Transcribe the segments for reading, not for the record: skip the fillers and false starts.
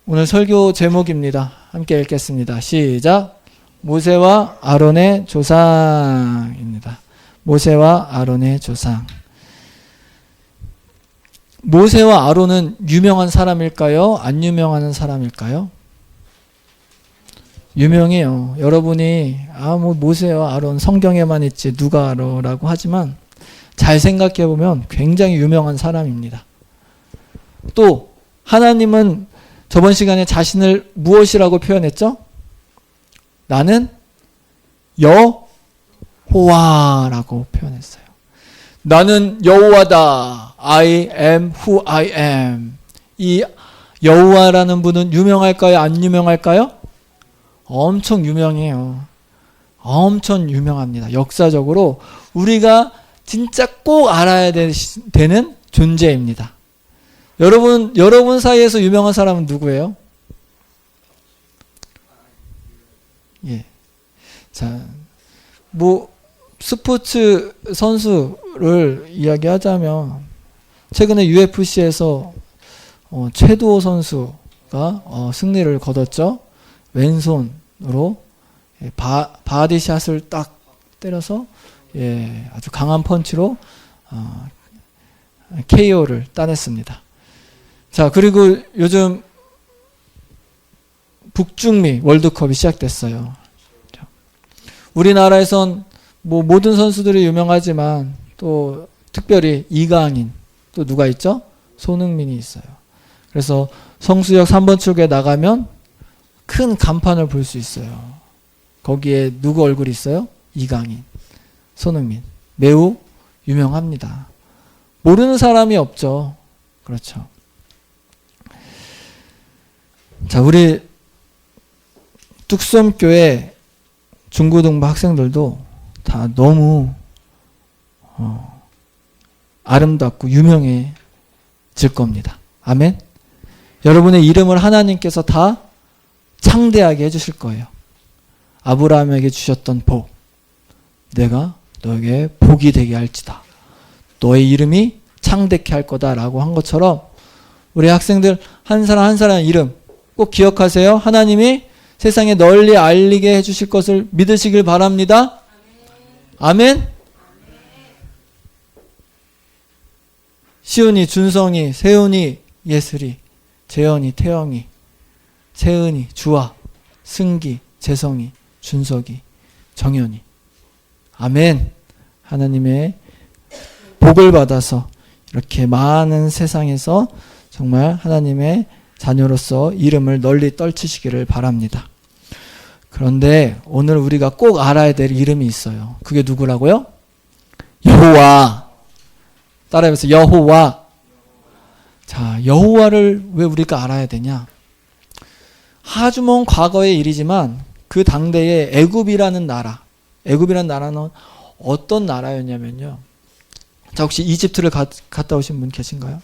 오늘 설교 제목입니다. 함께 읽겠습니다. 시작. 모세와 아론의 조상입니다. 모세와 아론의 조상. 모세와 아론은 유명한 사람일까요? 안 유명한 사람일까요? 유명해요. 여러분이 모세와 아론 성경에만 있지 누가 알아? 라고 하지만 잘 생각해 보면 굉장히 유명한 사람입니다. 또 하나님은 저번 시간에 자신을 무엇이라고 표현했죠? 나는 여호와라고 표현했어요. 나는 여호와다. I am who I am. 이 여호와라는 분은 유명할까요? 안 유명할까요? 엄청 유명해요. 엄청 유명합니다. 역사적으로 우리가 진짜 꼭 알아야 되는 존재입니다. 여러분 사이에서 유명한 사람은 누구예요? 예. 자, 스포츠 선수를 이야기하자면, 최근에 UFC에서, 최두호 선수가, 승리를 거뒀죠. 왼손으로, 바디샷을 딱 때려서, 아주 강한 펀치로, KO를 따냈습니다. 자, 그리고 요즘 북중미 월드컵이 시작됐어요. 우리나라에선 모든 선수들이 유명하지만 또 특별히 이강인, 또 누가 있죠? 손흥민이 있어요. 그래서 성수역 3번 출구에 나가면 큰 간판을 볼 수 있어요. 거기에 누구 얼굴이 있어요? 이강인, 손흥민. 매우 유명합니다. 모르는 사람이 없죠. 그렇죠. 자, 우리 뚝섬교회 중고등부 학생들도 다 너무 아름답고 유명해질 겁니다. 아멘. 여러분의 이름을 하나님께서 다 창대하게 해주실 거예요. 아브라함에게 주셨던 복, 내가 너에게 복이 되게 할지다. 너의 이름이 창대케 할 거다라고 한 것처럼 우리 학생들 한 사람 한 사람 이름 꼭 기억하세요. 하나님이 세상에 널리 알리게 해주실 것을 믿으시길 바랍니다. 아멘. 시은이, 준성이, 세은이, 예슬이, 재현이, 태영이, 세은이, 주아, 승기, 재성이, 준석이, 정현이. 아멘. 하나님의 복을 받아서 이렇게 많은 세상에서 정말 하나님의 자녀로서 이름을 널리 떨치시기를 바랍니다. 그런데 오늘 우리가 꼭 알아야 될 이름이 있어요. 그게 누구라고요? 여호와. 따라해보세요. 여호와. 자, 여호와를 왜 우리가 알아야 되냐? 아주 먼 과거의 일이지만 그 당대에 애굽이라는 나라는 어떤 나라였냐면요. 자, 혹시 이집트를 갔다 오신 분 계신가요?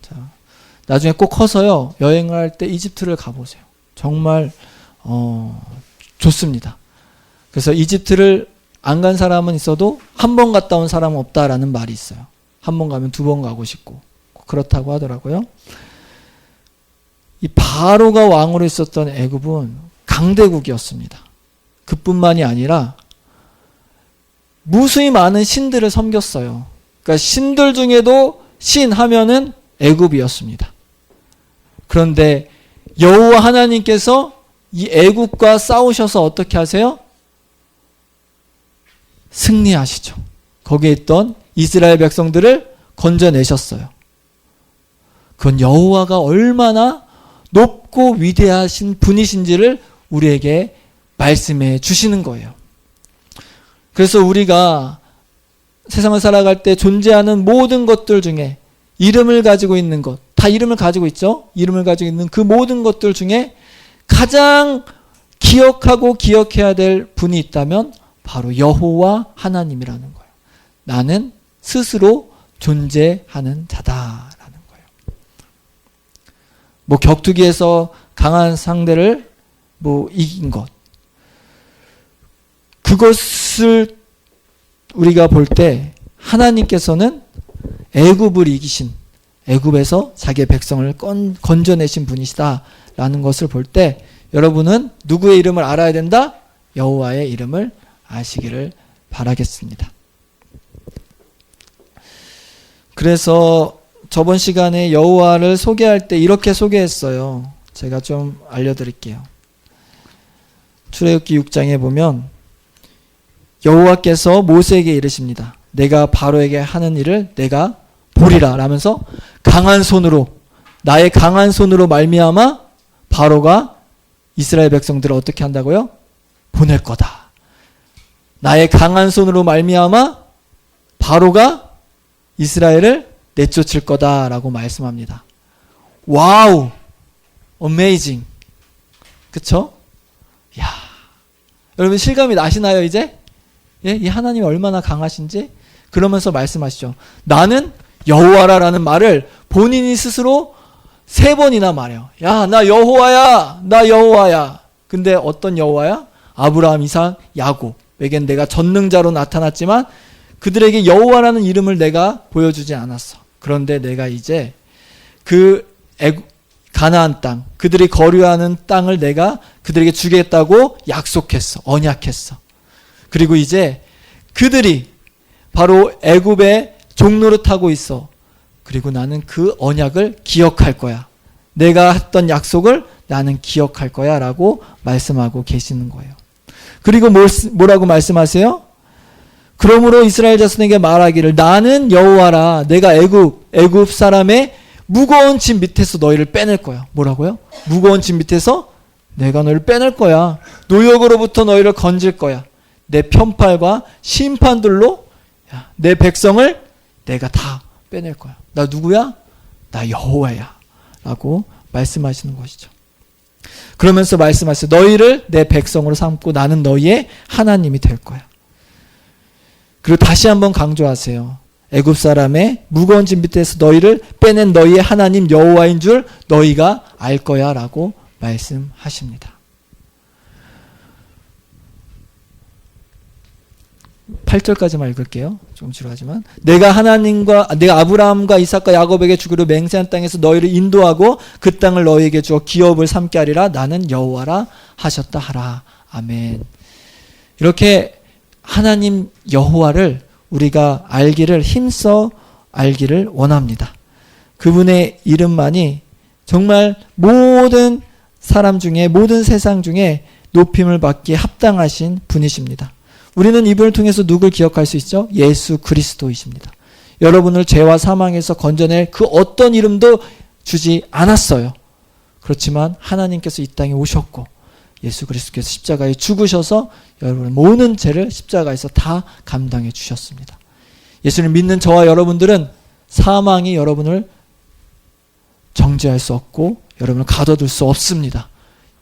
자, 나중에 꼭 커서요, 여행을 할 때 이집트를 가보세요. 정말 좋습니다. 그래서 이집트를 안 간 사람은 있어도 한 번 갔다 온 사람은 없다라는 말이 있어요. 한 번 가면 두 번 가고 싶고 그렇다고 하더라고요. 이 바로가 왕으로 있었던 애굽은 강대국이었습니다. 그뿐만이 아니라 무수히 많은 신들을 섬겼어요. 그러니까 신들 중에도 신 하면은 애굽이었습니다. 그런데 여호와 하나님께서 이 애굽과 싸우셔서 어떻게 하세요? 승리하시죠. 거기에 있던 이스라엘 백성들을 건져내셨어요. 그건 여호와가 얼마나 높고 위대하신 분이신지를 우리에게 말씀해 주시는 거예요. 그래서 우리가 세상을 살아갈 때 존재하는 모든 것들 중에 이름을 가지고 있는 것, 다 이름을 가지고 있죠? 이름을 가지고 있는 그 모든 것들 중에 가장 기억하고 기억해야 될 분이 있다면 바로 여호와 하나님이라는 거예요. 나는 스스로 존재하는 자다라는 거예요. 격투기에서 강한 상대를 이긴 것. 그것을 우리가 볼 때 하나님께서는 애굽을 이기신, 애굽에서 자기의 백성을 건져내신 분이시다라는 것을 볼 때 여러분은 누구의 이름을 알아야 된다? 여호와의 이름을 아시기를 바라겠습니다. 그래서 저번 시간에 여호와를 소개할 때 이렇게 소개했어요. 제가 좀 알려드릴게요. 출애굽기 6장에 보면 여호와께서 모세에게 이르십니다. 내가 바로에게 하는 일을 내가 보리라 라면서 강한 손으로, 나의 강한 손으로 말미암아 바로가 이스라엘 백성들을 어떻게 한다고요? 보낼 거다. 나의 강한 손으로 말미암아 바로가 이스라엘을 내쫓을 거다라고 말씀합니다. 와우, 어메이징, 그쵸? 야, 여러분 실감이 나시나요 이제? 예? 이 하나님이 얼마나 강하신지? 그러면서 말씀하시죠. 나는 여호와라라는 말을 본인이 스스로 3번이나 말해요. 야, 나 여호와야, 나 여호와야. 근데 어떤 여호와야? 아브라함, 이삭, 야곱에겐 내가 전능자로 나타났지만 그들에게 여호와라는 이름을 내가 보여주지 않았어. 그런데 내가 이제 그 가나안 땅, 그들이 거류하는 땅을 내가 그들에게 주겠다고 약속했어. 언약했어. 그리고 이제 그들이 바로 애굽의 종노릇하고 있어. 그리고 나는 그 언약을 기억할 거야. 내가 했던 약속을 나는 기억할 거야 라고 말씀하고 계시는 거예요. 그리고 뭐라고 말씀하세요? 그러므로 이스라엘 자손에게 말하기를 나는 여호와라. 내가 애굽 사람의 무거운 짐 밑에서 너희를 빼낼 거야. 뭐라고요? 무거운 짐 밑에서 내가 너희를 빼낼 거야. 노역으로부터 너희를 건질 거야. 내 편팔과 심판들로 내 백성을 내가 다 빼낼 거야. 나 누구야? 나 여호와야 라고 말씀하시는 것이죠. 그러면서 말씀하세요. 너희를 내 백성으로 삼고 나는 너희의 하나님이 될 거야. 그리고 다시 한번 강조하세요. 애굽 사람의 무거운 짐 밑에서 너희를 빼낸 너희의 하나님 여호와인 줄 너희가 알 거야 라고 말씀하십니다. 8절까지만 읽을게요. 좀 지루하지만 내가 아브라함과 이삭과 야곱에게 주기로 맹세한 땅에서 너희를 인도하고 그 땅을 너희에게 주어 기업을 삼게 하리라. 나는 여호와라 하셨다 하라. 아멘. 이렇게 하나님 여호와를 우리가 알기를 힘써 알기를 원합니다. 그분의 이름만이 정말 모든 사람 중에 모든 세상 중에 높임을 받기에 합당하신 분이십니다. 우리는 이분을 통해서 누굴 기억할 수 있죠? 예수 그리스도이십니다. 여러분을 죄와 사망에서 건져낼 그 어떤 이름도 주지 않았어요. 그렇지만 하나님께서 이 땅에 오셨고 예수 그리스도께서 십자가에 죽으셔서 여러분의 모든 죄를 십자가에서 다 감당해 주셨습니다. 예수를 믿는 저와 여러분들은 사망이 여러분을 정죄할 수 없고 여러분을 가둬둘 수 없습니다.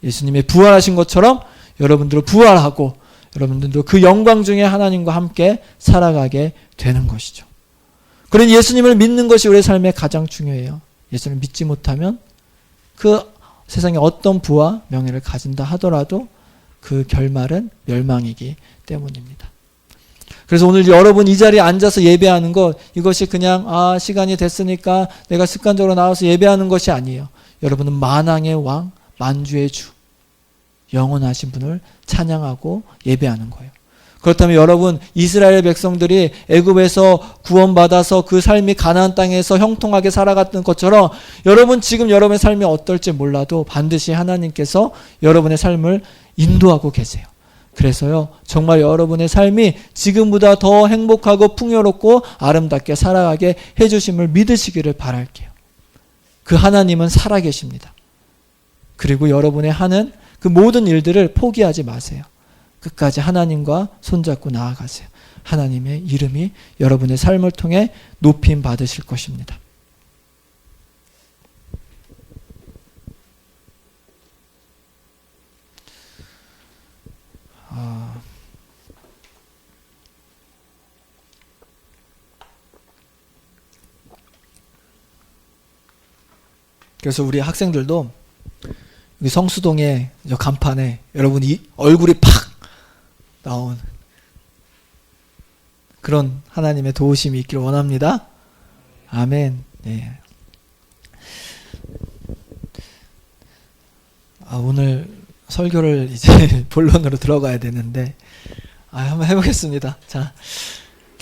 예수님의 부활하신 것처럼 여러분들을 부활하고 여러분들도 그 영광 중에 하나님과 함께 살아가게 되는 것이죠. 그런 예수님을 믿는 것이 우리의 삶에 가장 중요해요. 예수님을 믿지 못하면 그 세상에 어떤 부와 명예를 가진다 하더라도 그 결말은 멸망이기 때문입니다. 그래서 오늘 여러분 이 자리에 앉아서 예배하는 것, 이것이 그냥 시간이 됐으니까 내가 습관적으로 나와서 예배하는 것이 아니에요. 여러분은 만왕의 왕, 만주의 주, 영원하신 분을 찬양하고 예배하는 거예요. 그렇다면 여러분, 이스라엘 백성들이 애굽에서 구원받아서 그 삶이 가나안 땅에서 형통하게 살아갔던 것처럼 여러분 지금 여러분의 삶이 어떨지 몰라도 반드시 하나님께서 여러분의 삶을 인도하고 계세요. 그래서요, 정말 여러분의 삶이 지금보다 더 행복하고 풍요롭고 아름답게 살아가게 해주심을 믿으시기를 바랄게요. 그 하나님은 살아계십니다. 그리고 여러분의 하는 그 모든 일들을 포기하지 마세요. 끝까지 하나님과 손잡고 나아가세요. 하나님의 이름이 여러분의 삶을 통해 높임 받으실 것입니다. 그래서 우리 학생들도 여기 성수동에 저 간판에 여러분이 얼굴이 팍 나온 그런 하나님의 도우심이 있기를 원합니다. 아멘. 네. 오늘 설교를 이제 본론으로 들어가야 되는데, 한번 해보겠습니다. 자,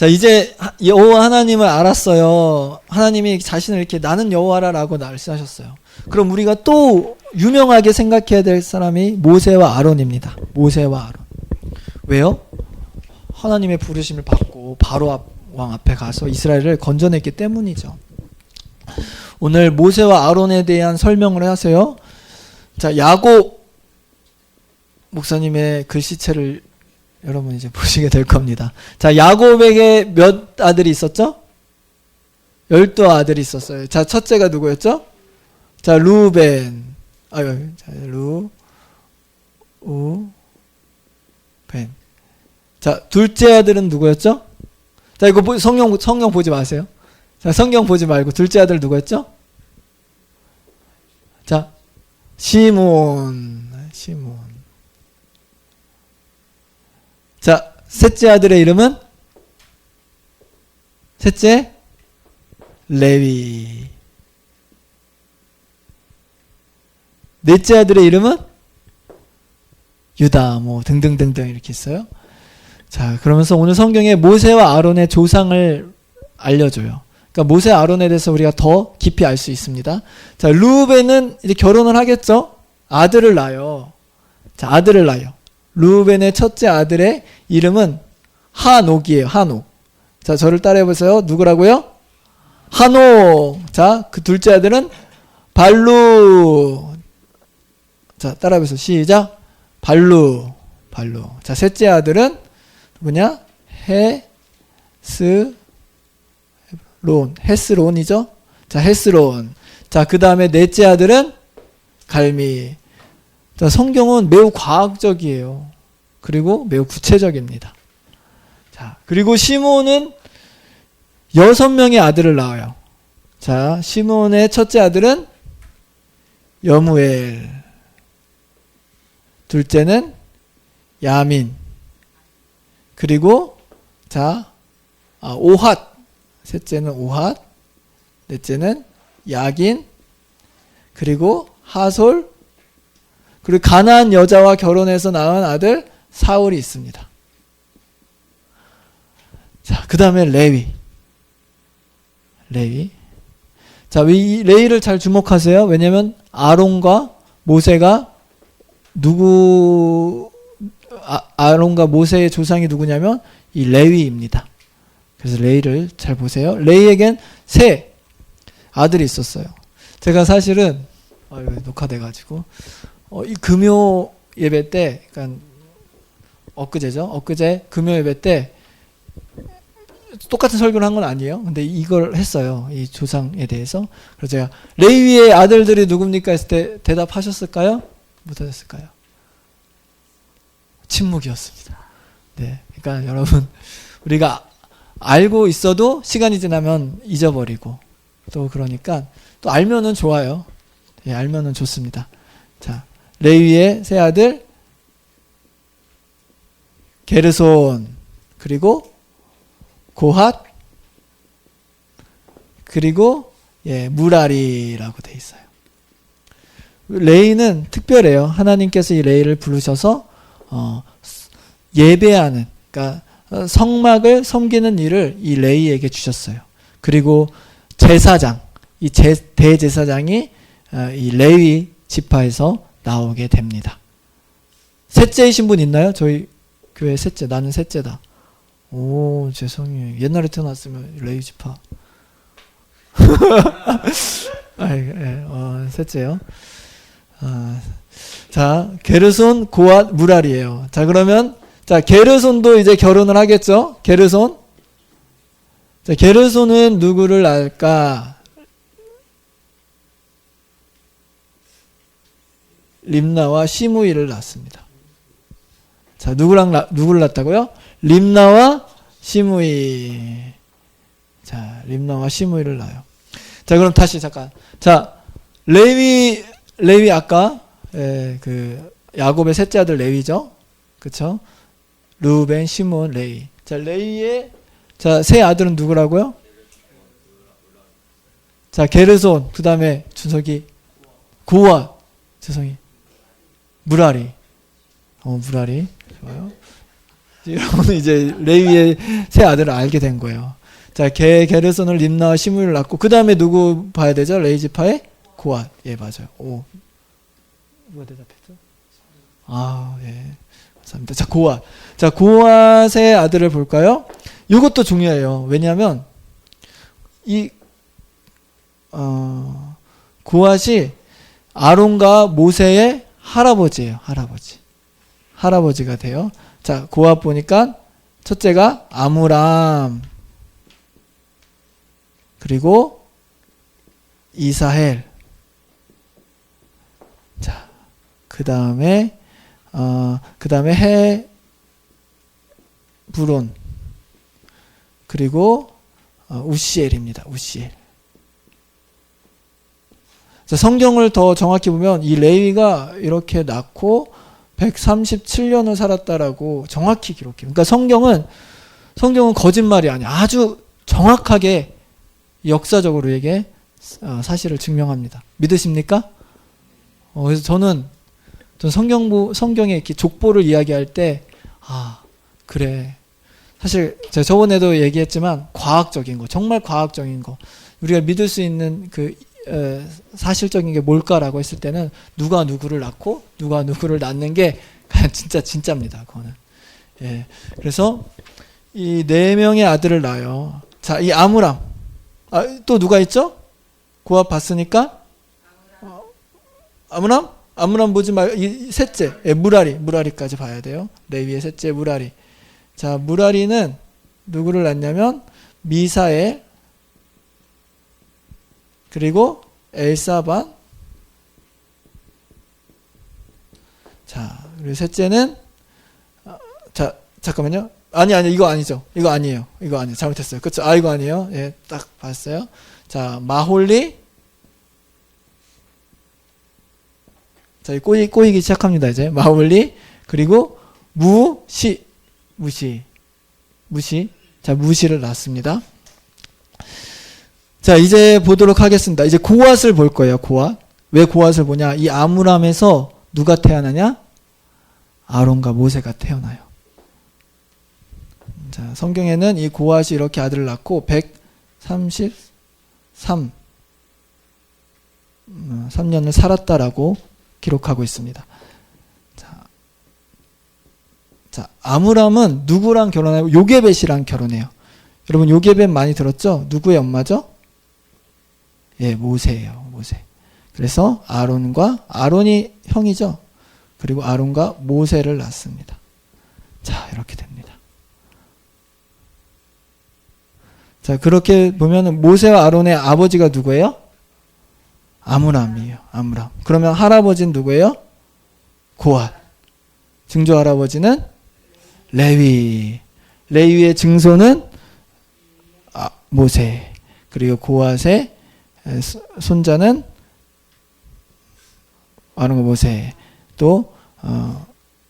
이제 여호와 하나님을 알았어요. 하나님이 자신을 이렇게 나는 여호와라라고 말씀하셨어요. 그럼 우리가 또 유명하게 생각해야 될 사람이 모세와 아론입니다. 모세와 아론. 왜요? 하나님의 부르심을 받고 바로 왕 앞에 가서 이스라엘을 건져냈기 때문이죠. 오늘 모세와 아론에 대한 설명을 하세요. 자, 야곱 목사님의 글씨체를 여러분 이제 보시게 될 겁니다. 자, 야곱에게 몇 아들이 있었죠? 12아들이 있었어요. 자, 첫째가 누구였죠? 자, 루벤. 벤. 자, 둘째 아들은 누구였죠? 자, 이거 성경 보지 마세요. 자, 성경 보지 말고 둘째 아들 누구였죠? 자, 시몬. 자, 셋째 아들의 이름은? 셋째, 레위. 넷째 아들의 이름은? 유다, 등등등등 이렇게 있어요. 자, 그러면서 오늘 성경에 모세와 아론의 조상을 알려줘요. 그러니까 모세 아론에 대해서 우리가 더 깊이 알 수 있습니다. 자, 루벤은 이제 결혼을 하겠죠? 아들을 낳아요. 자, 아들을 낳아요. 루벤의 첫째 아들의 이름은 하녹이에요. 하녹. 자, 저를 따라해보세요. 누구라고요? 하녹. 자, 그 둘째 아들은 발루. 자, 따라해보세요. 시작. 발루. 자, 셋째 아들은 누구냐? 헤스론이죠? 자, 헤스론. 자, 그 다음에 넷째 아들은 갈미. 자, 성경은 매우 과학적이에요. 그리고 매우 구체적입니다. 자, 그리고 시몬은 6명의 아들을 낳아요. 자, 시몬의 첫째 아들은 여무엘. 둘째는 야민. 그리고 오핫. 셋째는 오핫. 넷째는 야긴. 그리고 하솔. 그리고 가나안 여자와 결혼해서 낳은 아들 사울이 있습니다. 자, 그 다음에 레위. 자, 이 레위를 잘 주목하세요. 왜냐면 아론과 모세가 아론과 모세의 조상이 누구냐면 이 레위입니다. 그래서 레위를 잘 보세요. 레위에겐 3 아들이 있었어요. 제가 사실은 녹화돼가지고 이 금요 예배 때, 그러니까 엊그제죠. 엊그제 금요 예배 때 똑같은 설교를 한 건 아니에요. 근데 이걸 했어요. 이 조상에 대해서. 그래서 제가 레위의 아들들이 누굽니까 했을 때 대답하셨을까요? 못하셨을까요? 침묵이었습니다. 네, 그러니까 여러분 우리가 알고 있어도 시간이 지나면 잊어버리고 또 그러니까 또 알면은 좋아요. 네, 알면은 좋습니다. 자, 레위의 세 아들 게르손, 그리고 고핫, 그리고 무라리라고 돼 있어요. 레위는 특별해요. 하나님께서 이 레위를 부르셔서 예배하는, 그러니까 성막을 섬기는 일을 이 레위에게 주셨어요. 그리고 제사장, 이 대제사장이 이 레위 지파에서 나오게 됩니다. 셋째이신 분 있나요? 저희 교회 셋째. 나는 셋째다. 오, 죄송해요. 옛날에 태어났으면 레위 지파. 셋째요. 자, 게르손, 고앗, 무랄이에요. 자, 그러면 자, 게르손도 이제 결혼을 하겠죠? 게르손. 자, 게르손은 누구를 낳을까? 림나와 시므이를 낳습니다. 자, 누구를 낳았다고요? 림나와 시므이. 자, 림나와 시므이를 낳아요. 자, 그럼 다시 잠깐. 자, 레위 아까 그 야곱의 셋째 아들 레위죠. 그렇죠? 루벤, 시몬, 레위. 자, 레위의 세 아들은 누구라고요? 자, 게르손. 그다음에 준석이 고아. 죄송해요. 무라리. 무라리. 좋아요. 여러분은 이제 레위의 세 아들을 알게 된 거예요. 자, 게르손을 림나와 시므를 낳고, 그 다음에 누구 봐야 되죠? 레이지파의 고앗. 예, 맞아요. 오. 누가 대답했죠? 아, 예. 감사합니다. 자, 고앗. 자, 고앗의 아들을 볼까요? 이것도 중요해요. 왜냐하면, 고앗이 아론과 모세의 할아버지예요. 할아버지가 돼요. 자, 고앗 보니까 첫째가 아므람, 그리고 이사헬. 자, 그 다음에 헤브론, 그리고 우시엘입니다. 우시엘. 자, 성경을 더 정확히 보면 이 레위가 이렇게 낳고 137년을 살았다라고 정확히 기록해요. 그러니까 성경은 거짓말이 아니야. 아주 정확하게 역사적으로 이게 사실을 증명합니다. 믿으십니까? 그래서 저는 성경에 이렇게 족보를 이야기할 때, 그래. 사실 제가 저번에도 얘기했지만 과학적인 거, 정말 과학적인 거, 우리가 믿을 수 있는 그 사실적인 게 뭘까라고 했을 때는 누가 누구를 낳고 누가 누구를 낳는 게 진짜입니다. 그거는. 예. 그래서 이 4명의 아들을 낳아요. 자, 이 아므람. 또 누가 있죠? 고앗 봤으니까 아므람 보지 말고 이 셋째, 예, 무라리까지 봐야 돼요. 레위의 셋째 무라리. 자, 무라리는 누구를 낳냐면 미사엘, 그리고 엘사반. 자, 그리고 셋째는 자, 잠깐만요. 아니 이거 아니죠. 이거 아니에요. 잘못했어요. 그렇죠? 이거 아니에요. 예, 딱 봤어요. 자, 마홀리. 자, 꼬이기 시작합니다. 이제 마홀리, 그리고 무시. 자, 무시를 낳습니다. 자, 이제 보도록 하겠습니다. 이제 고앗을 볼 거예요. 고앗. 왜 고앗을 보냐? 이 아므람에서 누가 태어나냐? 아론과 모세가 태어나요. 자, 성경에는 이 고앗이 이렇게 아들을 낳고 3년을 살았다라고 기록하고 있습니다. 자, 아므람은 누구랑 결혼하고? 요게벳이랑 결혼해요. 여러분, 요게벳 많이 들었죠? 누구의 엄마죠? 예, 모세예요. 모세. 그래서 아론이 형이죠. 그리고 아론과 모세를 낳습니다. 자, 이렇게 됩니다. 자, 그렇게 보면은 모세와 아론의 아버지가 누구예요? 아므람이에요. 아므람. 그러면 할아버지는 누구예요? 고앗. 증조 할아버지는 레위의 증손은 모세. 그리고 고앗의 손자는 아론과 모세. 또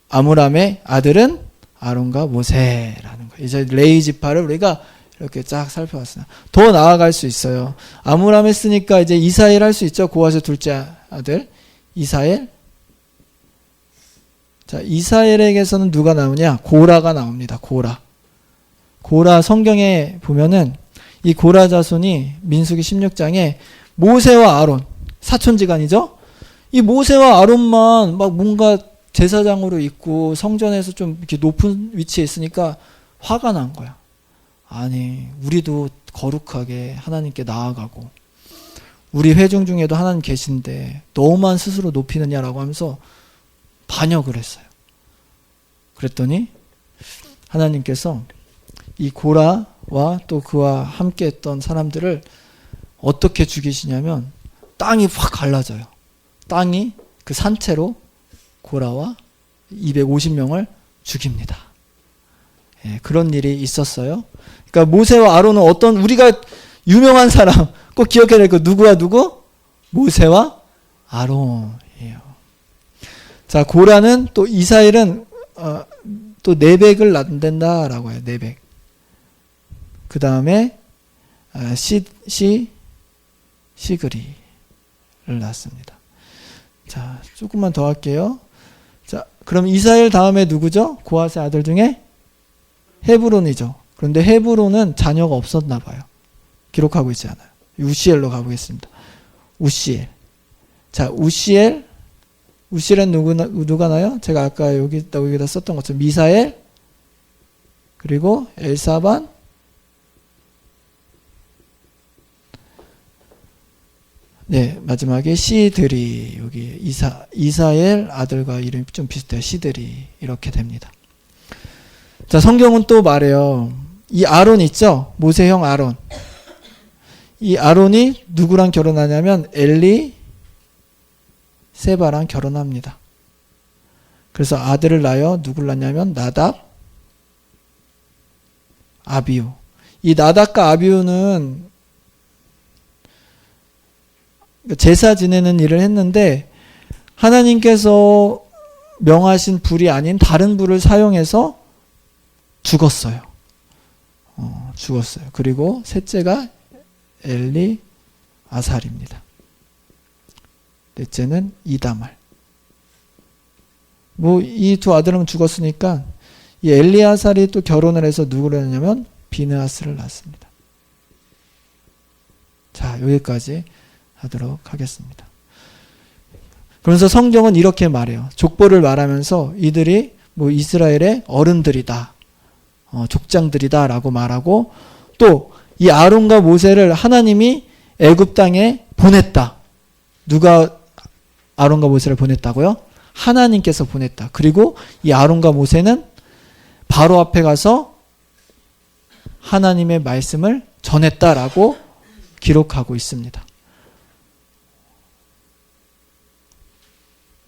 아므람의 아들은 아론과 모세라는 거예요. 이제 레위 지파를 우리가 이렇게 쫙 살펴봤습니다. 더 나아갈 수 있어요. 아므람 했으니까 이제 이사엘 할 수 있죠. 고앗의 둘째 아들 이사엘. 자, 이사엘에게서는 누가 나오냐? 고라가 나옵니다. 고라 성경에 보면은 이 고라 자손이 민수기 16장에 모세와 아론, 사촌지간이죠? 이 모세와 아론만 막 뭔가 제사장으로 있고 성전에서 좀 이렇게 높은 위치에 있으니까 화가 난 거야. 아니, 우리도 거룩하게 하나님께 나아가고 우리 회중 중에도 하나님 계신데 너만 스스로 높이느냐라고 하면서 반역을 했어요. 그랬더니 하나님께서 이 고라와 또 그와 함께 했던 사람들을 어떻게 죽이시냐면 땅이 확 갈라져요. 땅이 그 산채로 고라와 250명을 죽입니다. 예, 그런 일이 있었어요. 그러니까 모세와 아론은 어떤 우리가 유명한 사람 꼭 기억해야 될 거 누구와 누구? 모세와 아론이에요. 자, 고라는 또 이사엘은 또 네벡을 낳는다라고 해요. 네벡. 그 다음에 시그리를 낳습니다. 자, 조금만 더 할게요. 자, 그럼 이스라엘 다음에 누구죠? 고핫의 아들 중에 헤브론이죠. 그런데 헤브론은 자녀가 없었나 봐요. 기록하고 있지 않아요. 우시엘로 가보겠습니다. 우시엘. 자, 우시엘은 누가 나요? 제가 아까 여기다 썼던 것처럼 미사엘, 그리고 엘사반, 네, 마지막에 시드리. 여기 이사엘 아들과 이름이 좀 비슷해요. 시드리. 이렇게 됩니다. 자, 성경은 또 말해요. 이 아론 있죠? 모세형 아론. 이 아론이 누구랑 결혼하냐면 엘리세바랑 결혼합니다. 그래서 아들을 낳아요. 누굴 낳냐면 나답, 아비우. 이 나답과 아비우는 제사 지내는 일을 했는데 하나님께서 명하신 불이 아닌 다른 불을 사용해서 죽었어요. 죽었어요. 그리고 셋째가 엘리아살입니다. 넷째는 이다말. 이 두 아들은 죽었으니까 이 엘리아살이 또 결혼을 해서 누구를 했냐면 비느하스를 낳았습니다. 자, 여기까지 하도록 하겠습니다. 그래서 성경은 이렇게 말해요. 족보를 말하면서 이들이 이스라엘의 어른들이다, 족장들이다 라고 말하고, 또 이 아론과 모세를 하나님이 애굽 땅에 보냈다. 누가 아론과 모세를 보냈다고요? 하나님께서 보냈다. 그리고 이 아론과 모세는 바로 앞에 가서 하나님의 말씀을 전했다라고 기록하고 있습니다.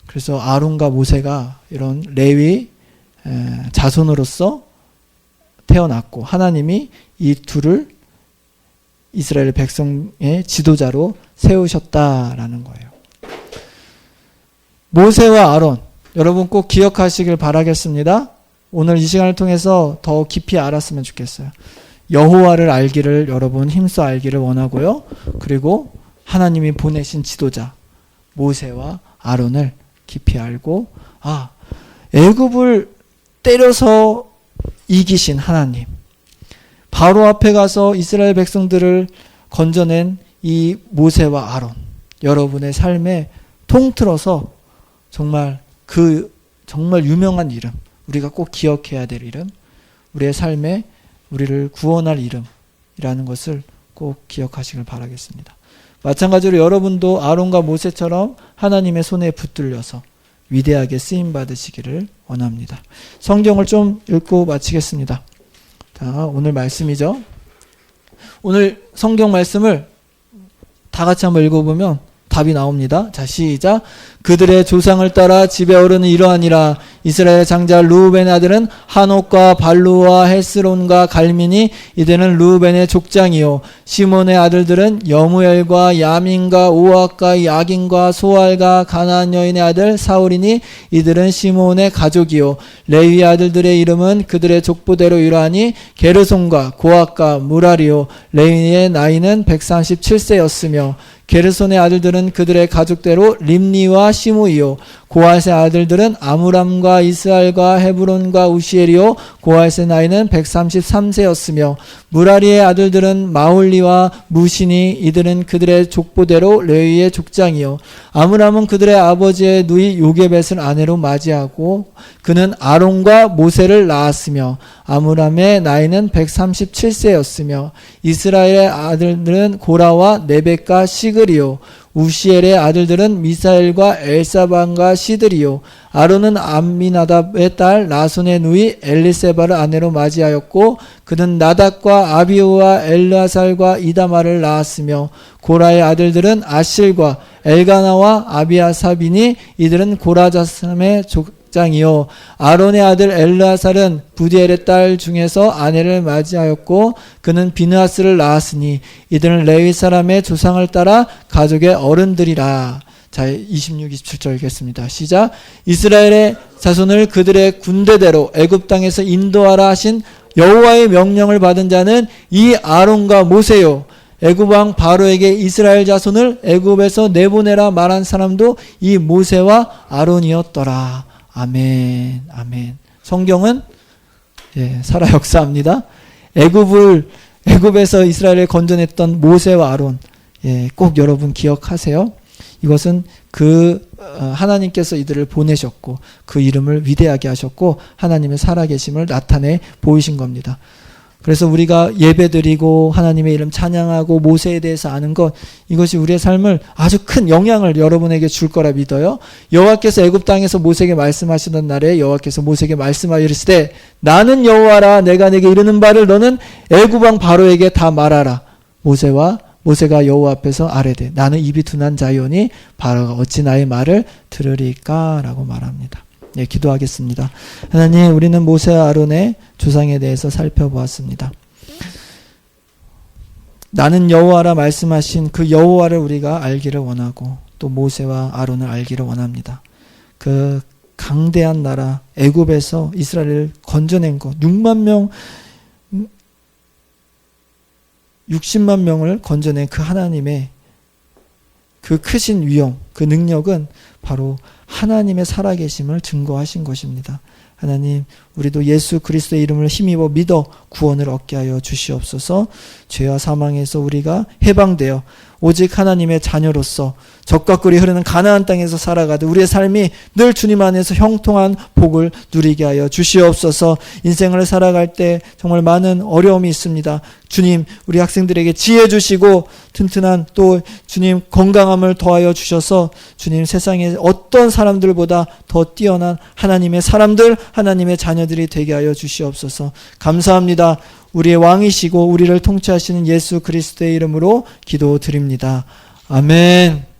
그래서 아론과 모세가 이런 레위 자손으로서 태어났고, 하나님이 이 둘을 이스라엘 백성의 지도자로 세우셨다라는 거예요. 모세와 아론, 여러분 꼭 기억하시길 바라겠습니다. 오늘 이 시간을 통해서 더 깊이 알았으면 좋겠어요. 여호와를 알기를 여러분 힘써 알기를 원하고요. 그리고 하나님이 보내신 지도자 모세와 아론을 깊이 알고, 애굽을 때려서 이기신 하나님, 바로 앞에 가서 이스라엘 백성들을 건져낸 이 모세와 아론, 여러분의 삶에 통틀어서 정말 정말 유명한 이름, 우리가 꼭 기억해야 될 이름, 우리의 삶에 우리를 구원할 이름이라는 것을 꼭 기억하시길 바라겠습니다. 마찬가지로 여러분도 아론과 모세처럼 하나님의 손에 붙들려서 위대하게 쓰임 받으시기를 원합니다. 성경을 좀 읽고 마치겠습니다. 자, 오늘 말씀이죠. 오늘 성경 말씀을 다 같이 한번 읽어보면 답이 나옵니다. 자, 시작. 그들의 조상을 따라 집에 오르는 이러하니라. 이스라엘 장자 르우벤의 아들은 하녹과 발루와 헬스론과 갈민이 이들은 르우벤의 족장이요. 시몬의 아들들은 여무엘과 야민과 오악과 야긴과 소알과 가나안 여인의 아들 사울이니 이들은 시몬의 가족이요. 레위 아들들의 이름은 그들의 족보대로 이러하니 게르손과 고악과 무라리요. 레위의 나이는 137세였으며 게르손의 아들들은 그들의 가족대로 림니와 시므이요. 고핫의 아들들은 아므람과 이스알과 헤브론과 우시엘이요. 고핫의 나이는 133세였으며 무라리의 아들들은 마홀리와 무시니 이들은 그들의 족보대로 레위의 족장이요. 아므람은 그들의 아버지의 누이 요게벳을 아내로 맞이하고 그는 아론과 모세를 낳았으며 아므람의 나이는 137세였으며 이스라엘의 아들들은 고라와 네벡과 시그리요. 우시엘의 아들들은 미사엘과 엘사반과 시드리요. 아론은 암미나답의 딸 나손의 누이 엘리세바를 아내로 맞이하였고 그는 나답과 아비우와 엘르아살과 이다말을 낳았으며 고라의 아들들은 아실과 엘가나와 아비아삽이니 이들은 고라 자손의 족장이요. 아론의 아들 엘르아살은 부디엘의 딸 중에서 아내를 맞이하였고 그는 비느하스를 낳았으니 이들은 레위 사람의 조상을 따라 가족의 어른들이라. 자, 26, 27절 읽겠습니다. 시작. 이스라엘의 자손을 그들의 군대대로 애굽 땅에서 인도하라 하신 여호와의 명령을 받은 자는 이 아론과 모세요. 애굽 왕 바로에게 이스라엘 자손을 애굽에서 내보내라 말한 사람도 이 모세와 아론이었더라. 아멘, 아멘. 성경은 살아 역사합니다. 애굽에서 이스라엘을 건져냈던 모세와 아론, 꼭 여러분 기억하세요. 이것은 하나님께서 이들을 보내셨고 그 이름을 위대하게 하셨고 하나님의 살아계심을 나타내 보이신 겁니다. 그래서 우리가 예배드리고 하나님의 이름 찬양하고 모세에 대해서 아는 것, 이것이 우리의 삶을 아주 큰 영향을 여러분에게 줄 거라 믿어요. 여호와께서 애굽 땅에서 모세에게 말씀하시던 날에 여호와께서 모세에게 말씀하여 이르시되 나는 여호와라, 내가 네게 이르는 바를 너는 애굽 왕 바로에게 다 말하라. 모세가 여호와 앞에서 아뢰되 나는 입이 둔한 자요니 바로가 어찌 나의 말을 들으리까? 라고 말합니다. 기도하겠습니다. 하나님, 우리는 모세와 아론의 조상에 대해서 살펴보았습니다. 나는 여호와라 말씀하신 그 여호와를 우리가 알기를 원하고 또 모세와 아론을 알기를 원합니다. 그 강대한 나라 애굽에서 이스라엘을 건져낸 것, 60만 명을 건져낸 그 하나님의 그 크신 위엄, 그 능력은 바로 하나님의 살아계심을 증거하신 것입니다. 하나님, 우리도 예수 그리스도의 이름을 힘입어 믿어 구원을 얻게 하여 주시옵소서. 죄와 사망에서 우리가 해방되어 오직 하나님의 자녀로서 적과 꿀이 흐르는 가나안 땅에서 살아가듯 우리의 삶이 늘 주님 안에서 형통한 복을 누리게 하여 주시옵소서. 인생을 살아갈 때 정말 많은 어려움이 있습니다. 주님, 우리 학생들에게 지혜 주시고 튼튼한 또 주님 건강함을 더하여 주셔서 주님 세상에 어떤 사람들보다 더 뛰어난 하나님의 사람들, 하나님의 자녀들이 되게 하여 주시옵소서. 감사합니다. 우리의 왕이시고 우리를 통치하시는 예수 그리스도의 이름으로 기도드립니다. 아멘.